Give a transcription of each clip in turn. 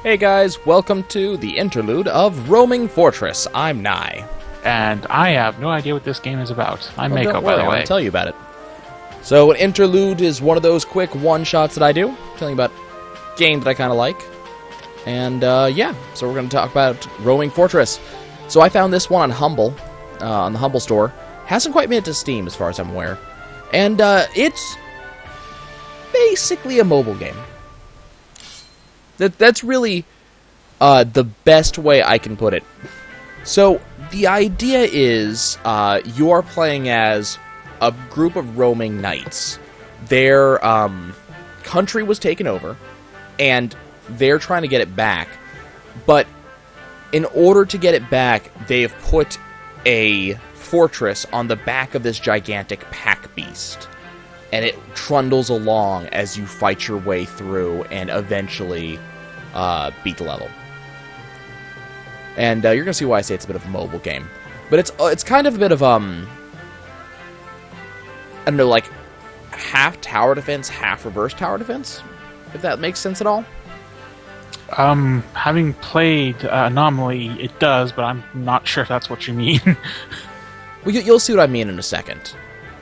Hey guys, welcome to the Interlude of Roaming Fortress. I'm Nye. And I have no idea what this game is about. I'm Well, Mako, don't by worry, the way. I'll tell you about it. So, an Interlude is one of those quick one-shots that I do, telling you about a game that I kind of like. And, yeah, so we're going to talk about Roaming Fortress. So I found this one on Humble, on the Humble store. Hasn't quite made it to Steam, as far as I'm aware. And, it's basically a mobile game. That's really the best way I can put it. So, the idea is you are playing as a group of roaming knights. Their country was taken over, and they're trying to get it back. But in order to get it back, they've put a fortress on the back of this gigantic pack beast. And it trundles along as you fight your way through and eventually beat the level. And you're going to see why I say it's a bit of a mobile game. But it's kind of a bit of, I don't know, like, half tower defense, half reverse tower defense? If that makes sense at all? Having played Anomaly, it does, but I'm not sure if that's what you mean. Well, you'll see what I mean in a second.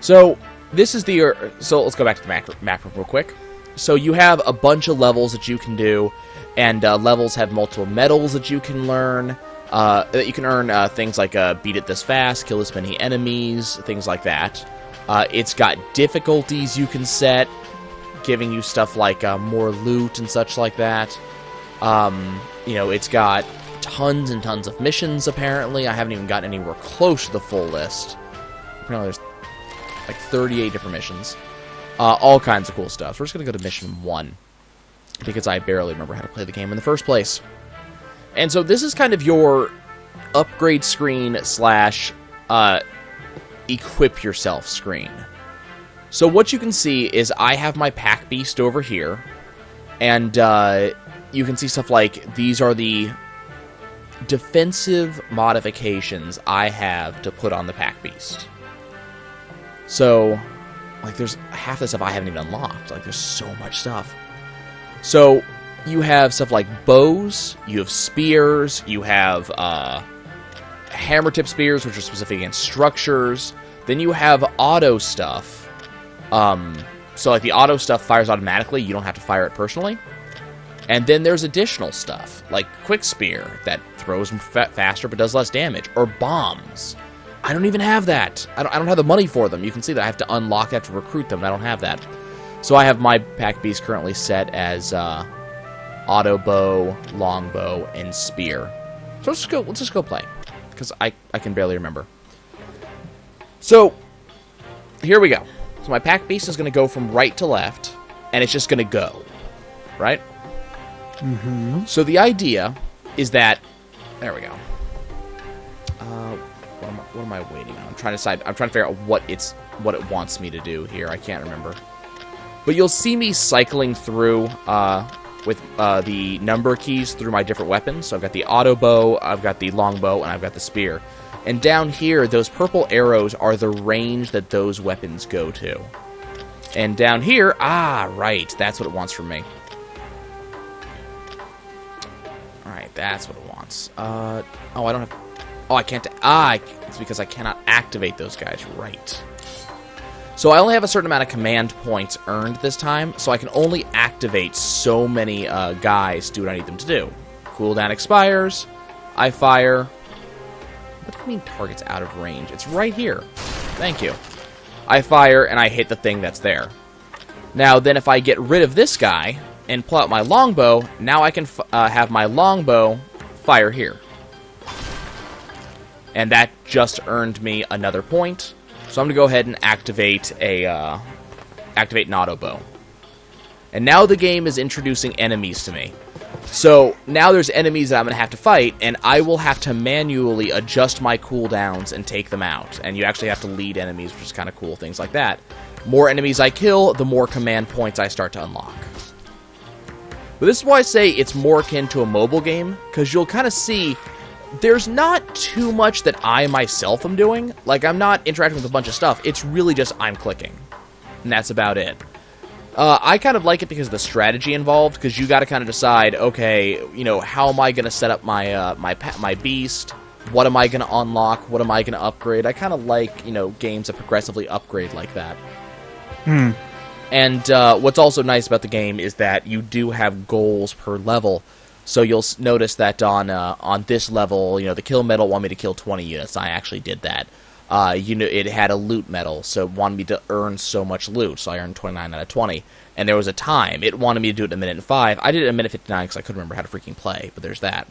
So, this is the... So, let's go back to the map real quick. So, you have a bunch of levels that you can do, and levels have multiple medals that you can learn. That you can earn things like beat it this fast, kill this many enemies, things like that. It's got difficulties you can set, giving you stuff like more loot and such like that. You know, it's got tons and tons of missions, apparently. I haven't even gotten anywhere close to the full list. Apparently there's like 38 different missions. All kinds of cool stuff. So we're just going to go to mission 1, because I barely remember how to play the game in the first place. And so this is kind of your upgrade screen slash equip yourself screen. So what you can see is I have my pack beast over here, and you can see stuff like these are the defensive modifications I have to put on the pack beast. So, like, there's half the stuff I haven't even unlocked. Like, there's so much stuff. So, you have stuff like bows, you have spears, you have hammer tip spears, which are specific against structures. Then you have auto stuff. So, like, the auto stuff fires automatically. You don't have to fire it personally. And then there's additional stuff, like quick spear, that throws them faster but does less damage. Or bombs. I don't even have that. I don't have the money for them. You can see that I have to unlock, I have to recruit them, and I don't have that. So I have my pack beast currently set as auto bow, longbow, and spear. So let's just go play, because I can barely remember. So here we go. So my pack beast is going to go from right to left, and it's just going to go, right? Mm-hmm. So the idea is that, there we go. What am I waiting on? I'm trying to decide. I'm trying to figure out what it wants me to do here. I can't remember. But you'll see me cycling through with the number keys through my different weapons. So I've got the auto bow, I've got the longbow, and I've got the spear. And down here, those purple arrows are the range that those weapons go to. And down here, right, that's what it wants from me. Alright, that's what it wants. I don't have... Oh, I can't... it's because I cannot activate those guys. Right. So I only have a certain amount of command points earned this time, so I can only activate so many guys to do what I need them to do. Cooldown expires. I fire. What do you mean target's out of range? It's right here. Thank you. I fire, and I hit the thing that's there. Now, then if I get rid of this guy and pull out my longbow, now I can have my longbow fire here. And that just earned me another point. So I'm going to go ahead and activate an auto bow. And now the game is introducing enemies to me. So now there's enemies that I'm going to have to fight, and I will have to manually adjust my cooldowns and take them out. And you actually have to lead enemies, which is kind of cool, things like that. More enemies I kill, the more command points I start to unlock. But this is why I say it's more akin to a mobile game, because you'll kind of see there's not too much that I myself am doing. Like, I'm not interacting with a bunch of stuff. It's really just I'm clicking. And that's about it. I kind of like it because of the strategy involved, because you got to kind of decide, okay, you know, how am I going to set up my my beast? What am I going to unlock? What am I going to upgrade? I kind of like, you know, games that progressively upgrade like that. And what's also nice about the game is that you do have goals per level. So you'll notice that on this level, you know, the kill medal wanted me to kill 20 units. I actually did that. You know, it had a loot medal, so it wanted me to earn so much loot. So I earned 29 out of 20. And there was a time. It wanted me to do it in 1:05. I did it in 1:59 because I couldn't remember how to freaking play, but there's that.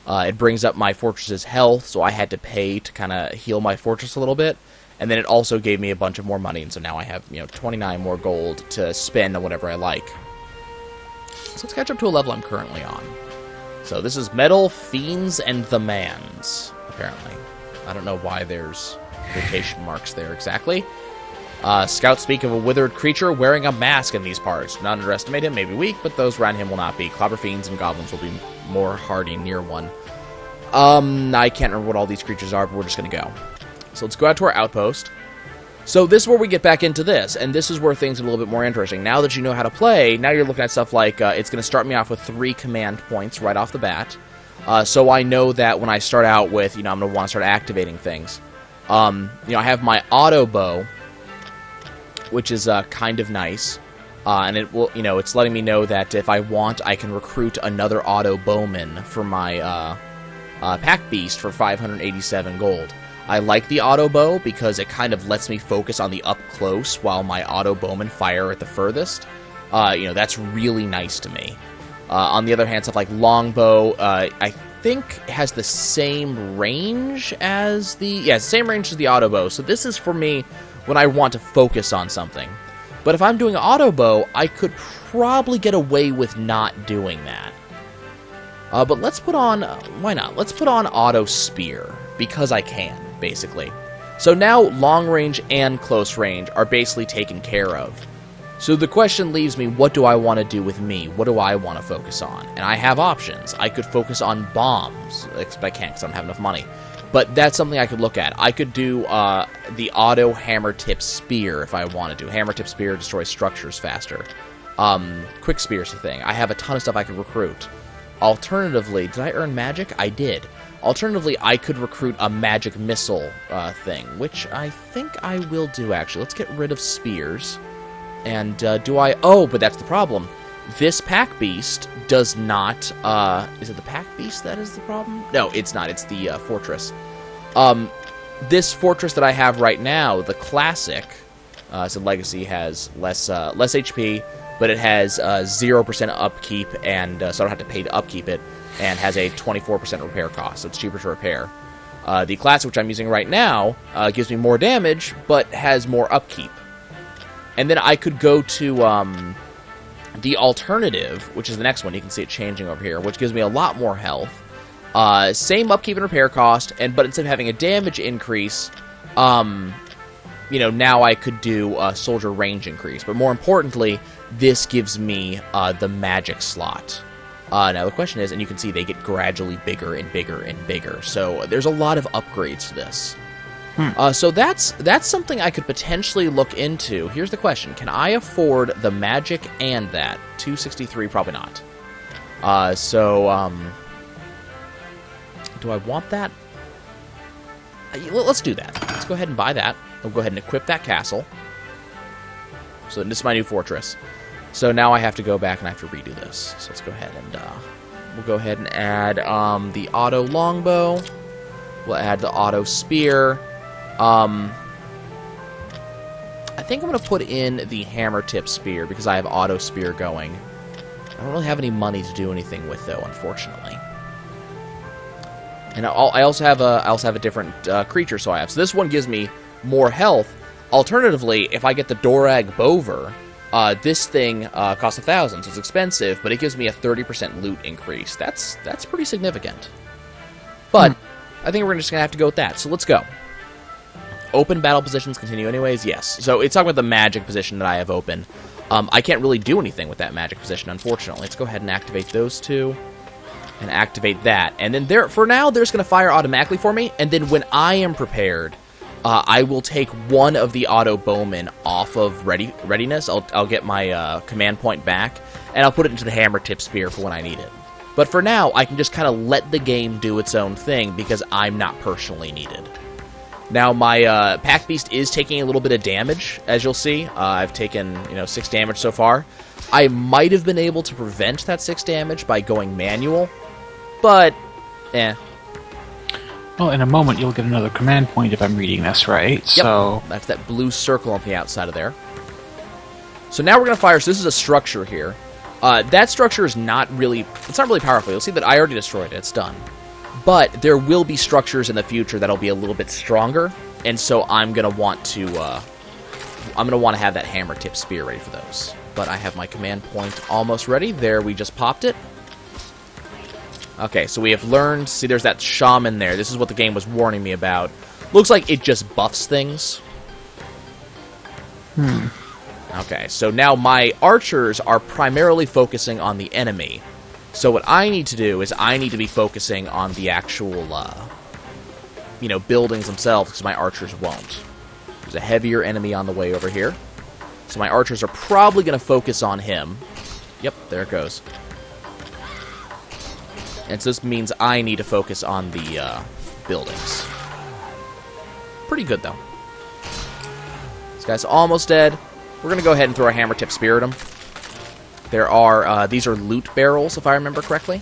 It brings up my fortress's health, so I had to pay to kind of heal my fortress a little bit. And then it also gave me a bunch of more money, and so now I have, you know, 29 more gold to spend on whatever I like. So let's catch up to a level I'm currently on. So this is Metal, Fiends, and the Mans, apparently. I don't know why there's quotation marks there exactly. Scouts speak of a withered creature wearing a mask in these parts. Do not underestimate him, may be weak, but those around him will not be. Clobber Fiends and Goblins will be more hardy near one. I can't remember what all these creatures are, but we're just going to go. So let's go out to our outpost. So this is where we get back into this, and this is where things are a little bit more interesting. Now that you know how to play, now you're looking at stuff like, it's going to start me off with 3 command points right off the bat. So I know that when I start out with, you know, I'm going to want to start activating things. You know, I have my auto bow, which is kind of nice. And it will, you know, it's letting me know that if I want, I can recruit another auto bowman for my pack beast for 587 gold. I like the auto bow because it kind of lets me focus on the up close while my auto bowmen fire at the furthest. You know, that's really nice to me. On the other hand, stuff like longbow, I think has the same range as the same range as the auto bow. So this is for me when I want to focus on something. But if I'm doing auto bow, I could probably get away with not doing that. But let's put on, why not? Let's put on auto spear, because I can, basically. So now long range and close range are basically taken care of. So the question leaves me, what do I want to do with me? What do I want to focus on? And I have options. I could focus on bombs, except I can't because I don't have enough money. But that's something I could look at. I could do the auto hammer tip spear if I wanted to. Hammer tip spear destroys structures faster. Quick spear's the thing. I have a ton of stuff I could recruit. Alternatively, did I earn magic? I did. Alternatively, I could recruit a magic missile thing, which I think I will do, actually. Let's get rid of spears. And do I... Oh, but that's the problem. This pack beast does not... is it the pack beast that is the problem? No, it's not. It's the fortress. This fortress that I have right now, the classic, so Legacy has less HP, but it has 0% upkeep, and so I don't have to pay to upkeep it, and has a 24% repair cost, so it's cheaper to repair. The classic, which I'm using right now, gives me more damage, but has more upkeep. And then I could go to the alternative, which is the next one. You can see it changing over here, which gives me a lot more health. Same upkeep and repair cost, but instead of having a damage increase, you know, now I could do a soldier range increase. But more importantly, this gives me the magic slot. Now the question is, and you can see they get gradually bigger and bigger and bigger. So there's a lot of upgrades to this. So that's something I could potentially look into. Here's the question. Can I afford the magic and that? 263, probably not. Do I want that? Let's do that. Let's go ahead and buy that. I'll go ahead and equip that castle. So this is my new fortress. So now I have to go back and I have to redo this. So let's go ahead and we'll go ahead and add the auto longbow. We'll add the auto spear. I think I'm going to put in the hammer tip spear because I have auto spear going. I don't really have any money to do anything with, though, unfortunately. And I also have a different creature, so this one gives me more health. Alternatively, if I get the Dorag Bover, this thing costs 1,000, so it's expensive, but it gives me a 30% loot increase. That's pretty significant. But I think we're just going to have to go with that, so let's go. Open battle positions continue anyways? Yes. So it's talking about the magic position that I have open. I can't really do anything with that magic position, unfortunately. Let's go ahead and activate those two. And activate that. And then for now, they're just going to fire automatically for me. And then when I am prepared, I will take one of the auto bowmen off of readiness. I'll get my command point back, and I'll put it into the hammer tip spear for when I need it. But for now, I can just kind of let the game do its own thing because I'm not personally needed. Now, my pack beast is taking a little bit of damage, as you'll see. I've taken 6 damage so far. I might have been able to prevent that 6 damage by going manual, but Well, in a moment you'll get another command point if I'm reading this right. Yep. So that's that blue circle on the outside of there. So now we're going to fire. So this is a structure here. That structure is not really powerful. You'll see that I already destroyed it. It's done. But there will be structures in the future that'll be a little bit stronger, and so I'm going to want to have that hammer tip spear ready for those. But I have my command point almost ready. There, we just popped it. Okay, so we have learned... See, there's that shaman there. This is what the game was warning me about. Looks like it just buffs things. Okay, so now my archers are primarily focusing on the enemy. So what I need to do is I need to be focusing on the actual, buildings themselves, because my archers won't. There's a heavier enemy on the way over here. So my archers are probably going to focus on him. Yep, there it goes. And so this means I need to focus on the buildings. Pretty good, though. This guy's almost dead. We're going to go ahead and throw a hammer tip spear at him. There are, these are loot barrels, if I remember correctly.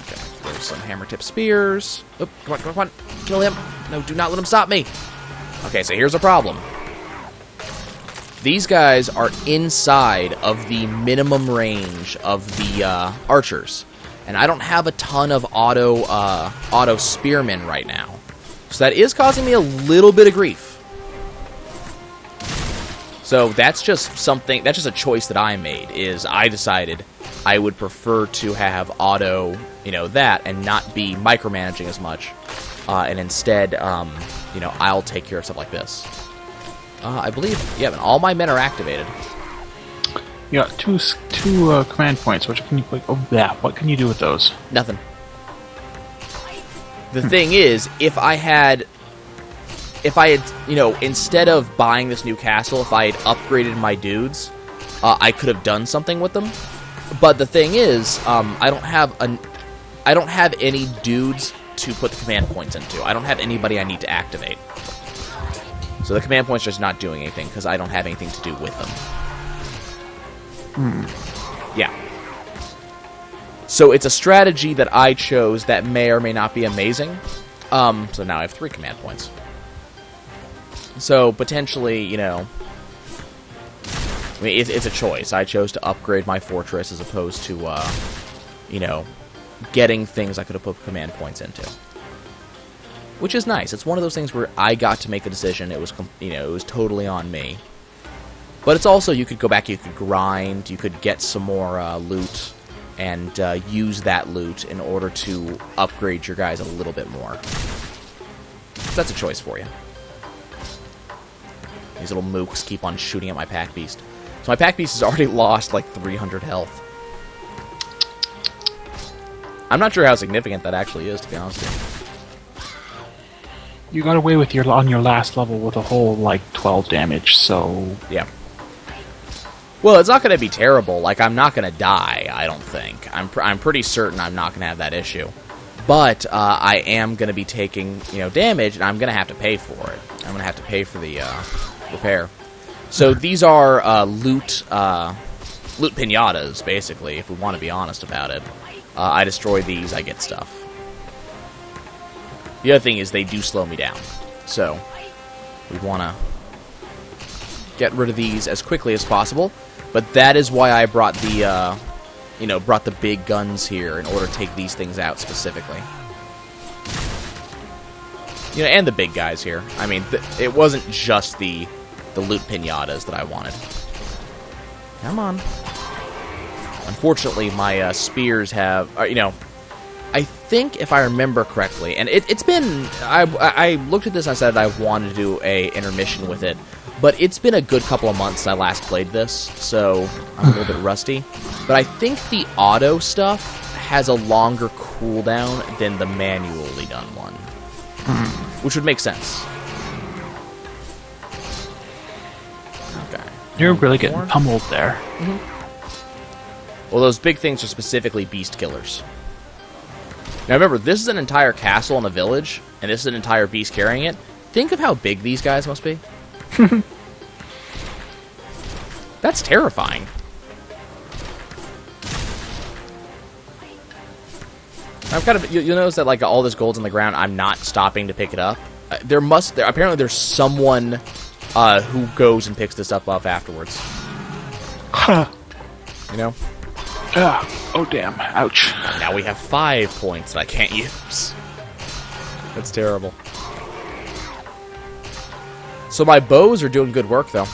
Okay, there's some hammer tip spears. Oop, come on. Kill him. No, do not let him stop me. Okay, so here's a problem. These guys are inside of the minimum range of the archers. And I don't have a ton of auto spearmen right now. So that is causing me a little bit of grief. So that's just a choice that I made, is I decided I would prefer to have auto, that, and not be micromanaging as much. And instead, I'll take care of stuff like this. I believe, yeah, and all my men are activated. you got two command points. What can you what can you do with those? Nothing. The thing is, if I had, instead of buying this new castle, if I had upgraded my dudes, I could have done something with them. But the thing is, I don't have any dudes to put the command points into. I don't have anybody I need to activate. So the command points are just not doing anything because I don't have anything to do with them. Yeah. So it's a strategy that I chose that may or may not be amazing. So now I have 3 command points. So potentially, it's a choice. I chose to upgrade my fortress as opposed to, getting things I could have put command points into. Which is nice. It's one of those things where I got to make the decision. It was, it was totally on me. But it's also, you could go back, you could grind, you could get some more loot, and use that loot in order to upgrade your guys a little bit more. So that's a choice for you. These little mooks keep on shooting at my pack beast. So my pack beast has already lost like 300 health. I'm not sure how significant that actually is, to be honest with you. You got away with on your last level with a whole 12 damage, so yeah. Well, it's not going to be terrible. Like, I'm not going to die, I don't think. I'm pretty certain I'm not going to have that issue. But I am going to be taking, damage, and I'm going to have to pay for it. I'm going to have to pay for the repair. So these are loot pinatas, basically, if we want to be honest about it. I destroy these, I get stuff. The other thing is they do slow me down. So we want to get rid of these as quickly as possible. But that is why I brought the, brought the big guns here in order to take these things out specifically. And the big guys here. I mean, it wasn't just the loot pinatas that I wanted. Come on. Unfortunately, my spears have, I think if I remember correctly, and it's been, I looked at this and I said I wanted to do a intermission with it, but it's been a good couple of months since I last played this, so I'm a little bit rusty. But I think the auto stuff has a longer cooldown than the manually done one. which would make sense. Okay. You're really getting pummeled there. Well, those big things are specifically beast killers. Now remember, this is an entire castle and a village, and this is an entire beast carrying it. Think of how big these guys must be. That's terrifying. You'll notice that like all this gold's on the ground. I'm not stopping to pick it up. Apparently there's someone who goes and picks this stuff up afterwards. You know? Oh damn! Ouch! Now we have 5 points that I can't use. That's terrible. So my bows are doing good work though.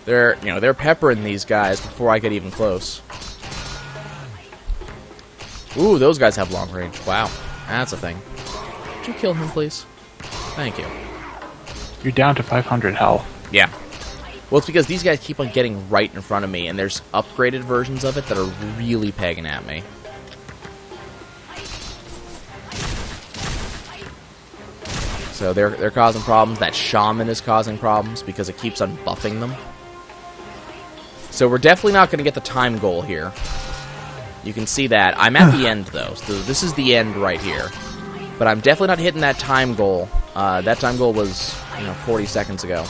They're peppering these guys before I get even close. Ooh, those guys have long range. Wow, that's a thing. Could you kill him, please? Thank you. You're down to 500 health. Yeah. Well, it's because these guys keep on getting right in front of me, and there's upgraded versions of it that are really pegging at me. So they're causing problems. That shaman is causing problems because it keeps on buffing them. So we're definitely not going to get the time goal here. You can see that. I'm at the end, though. So this is the end right here. But I'm definitely not hitting that time goal. That time goal was, 40 seconds ago.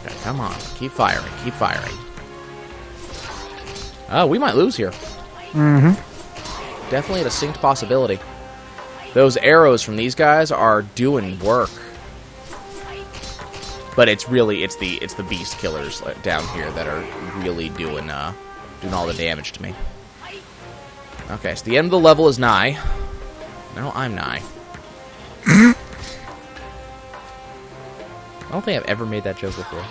Okay, come on. Keep firing. Keep firing. Oh, we might lose here. Definitely a distinct possibility. Those arrows from these guys are doing work. But it's the beast killers down here that are really doing all the damage to me. Okay, so the end of the level is nigh. No, I'm nigh. I don't think I've ever made that joke before.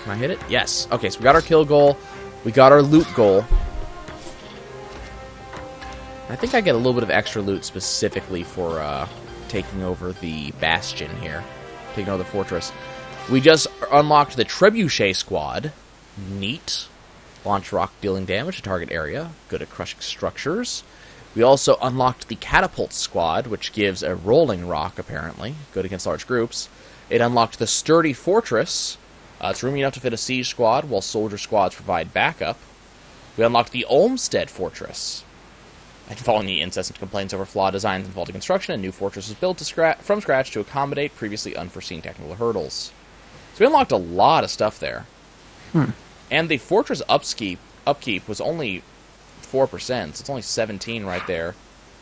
Can I hit it? Yes. Okay, so we got our kill goal. We got our loot goal. I think I get a little bit of extra loot specifically for taking over the bastion here. Taking over the fortress. We just unlocked the Trebuchet squad. Neat. Launch rock dealing damage to target area. Good at crushing structures. We also unlocked the Catapult squad, which gives a rolling rock, apparently. Good against large groups. It unlocked the Sturdy Fortress. It's roomy enough to fit a siege squad, while soldier squads provide backup. We unlocked the Olmsted Fortress. And following the incessant complaints over flawed designs and faulty construction, a new fortress was built from scratch to accommodate previously unforeseen technical hurdles. So we unlocked a lot of stuff there. And the fortress upkeep was only 4%, so it's only 17 right there.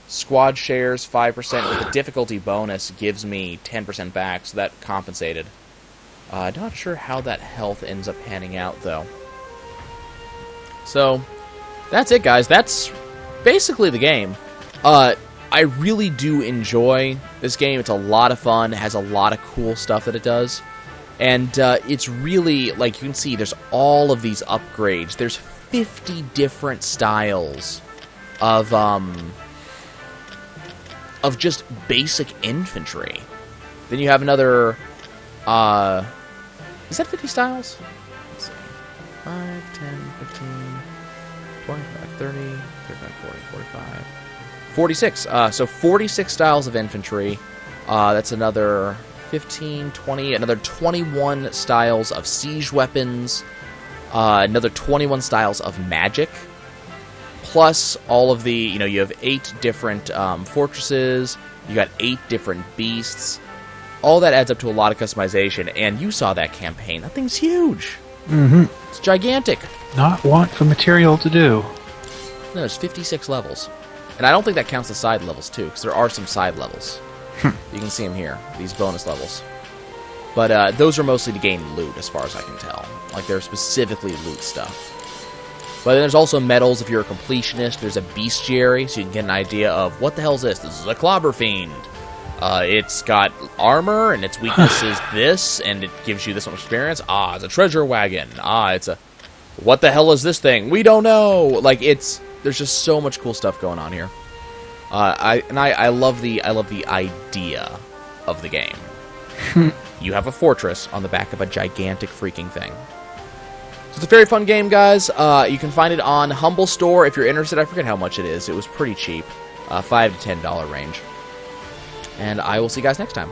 Squad shares 5% with the difficulty bonus gives me 10% back, so that compensated. Not sure how that health ends up panning out, though. So, that's it, guys. That's basically the game. I really do enjoy this game. It's a lot of fun. It has a lot of cool stuff that it does. And it's really, like you can see, there's all of these upgrades. There's 50 different styles of just basic infantry. Then you have another, is that 50 styles? Let's see. 5, 10, 15, 25, 30, 35, 40, 45, 46. So 46 styles of infantry. That's another 15, 20, another 21 styles of siege weapons, another 21 styles of magic, plus all of the, you have 8 different fortresses, you got 8 different beasts. All that adds up to a lot of customization, and you saw that campaign. That thing's huge. It's gigantic. Not want for material to do. No, there's 56 levels. And I don't think that counts the side levels, too, because there are some side levels. You can see them here, these bonus levels. But those are mostly to gain loot, as far as I can tell. Like, they're specifically loot stuff. But then there's also medals if you're a completionist. There's a bestiary, so you can get an idea of, what the hell is this? This is a clobber fiend. It's got armor, and its weakness is this, and it gives you this much experience. Ah, it's a treasure wagon. Ah, it's a... What the hell is this thing? We don't know! Like, there's just so much cool stuff going on here. I love the idea of the game. You have a fortress on the back of a gigantic freaking thing. It's a very fun game, guys. You can find it on Humble Store if you're interested. I forget how much it is. It was pretty cheap. $5 to $10 range. And I will see you guys next time.